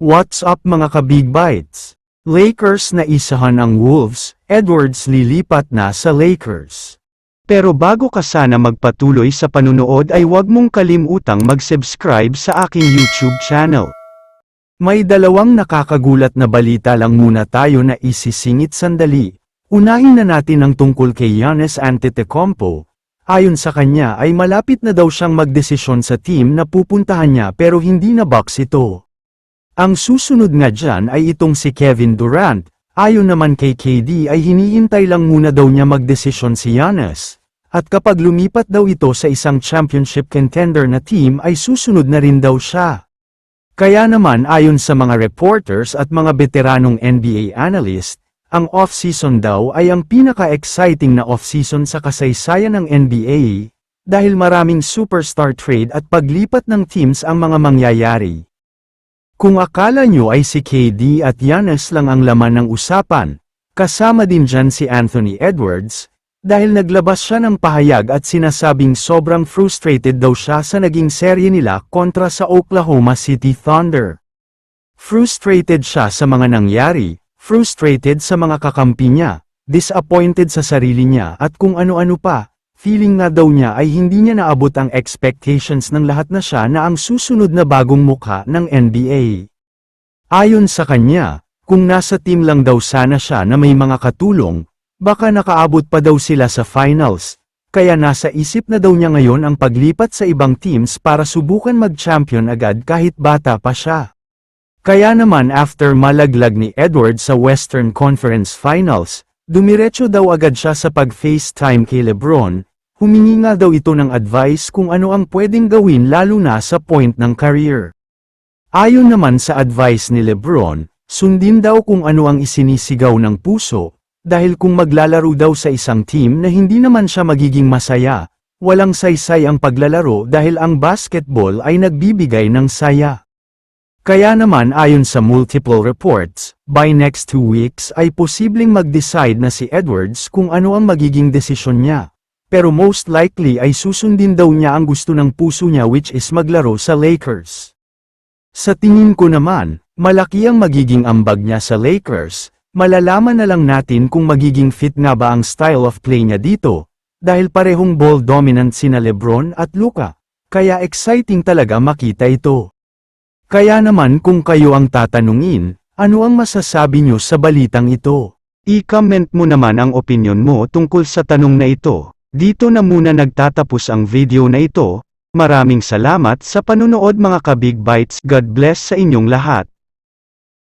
What's up mga ka-Big Bites? Lakers na isahan ang Wolves, Edwards lilipat na sa Lakers. Pero bago ka sana magpatuloy sa panunood ay huwag mong kalimutang mag-subscribe sa aking YouTube channel. May dalawang nakakagulat na balita lang muna tayo na isisingit sandali. Unahin na natin ang tungkol kay Giannis Antetokounmpo. Ayon sa kanya ay malapit na daw siyang magdesisyon sa team na pupuntahan niya pero hindi na box ito. Ang susunod nga dyan ay itong si Kevin Durant. Ayon naman kay KD ay hinihintay lang muna daw niya magdesisyon si Giannis. At kapag lumipat daw ito sa isang championship contender na team ay susunod na rin daw siya. Kaya naman ayon sa mga reporters at mga veteranong NBA analyst, ang off-season daw ay ang pinaka-exciting na off-season sa kasaysayan ng NBA, dahil maraming superstar trade at paglipat ng teams ang mga mangyayari. Kung akala nyo ay si KD at Giannis lang ang laman ng usapan, kasama din dyan si Anthony Edwards, dahil naglabas siya ng pahayag at sinasabing sobrang frustrated daw siya sa naging serye nila kontra sa Oklahoma City Thunder. Frustrated siya sa mga nangyari, frustrated sa mga kakampi niya, disappointed sa sarili niya at kung ano-ano pa. Feeling nga daw niya ay hindi niya naabot ang expectations ng lahat na siya na ang susunod na bagong mukha ng NBA. Ayon sa kanya, kung nasa team lang daw sana siya na may mga katulong, baka nakaabot pa daw sila sa finals, kaya nasa isip na daw niya ngayon ang paglipat sa ibang teams para subukan mag-champion agad kahit bata pa siya. Kaya naman after malaglag ni Edwards sa Western Conference Finals, dumiretso daw agad siya sa pag-FaceTime kay LeBron. Humingi nga daw ito ng advice kung ano ang pwedeng gawin lalo na sa point ng career. Ayon naman sa advice ni LeBron, sundin daw kung ano ang isinisigaw ng puso, dahil kung maglalaro daw sa isang team na hindi naman siya magiging masaya, walang saysay ang paglalaro dahil ang basketball ay nagbibigay ng saya. Kaya naman ayon sa multiple reports, by next 2 weeks ay posibleng mag-decide na si Edwards kung ano ang magiging desisyon niya. Pero most likely ay susundin daw niya ang gusto ng puso niya which is maglaro sa Lakers. Sa tingin ko naman, malaki ang magiging ambag niya sa Lakers, malalaman na lang natin kung magiging fit nga ba ang style of play niya dito, dahil parehong ball dominant sina LeBron at Luka, kaya exciting talaga makita ito. Kaya naman kung kayo ang tatanungin, ano ang masasabi niyo sa balitang ito? I-comment mo naman ang opinion mo tungkol sa tanong na ito. Dito na muna nagtatapos ang video na ito. Maraming salamat sa panunood mga ka-Big Bites. God bless sa inyong lahat.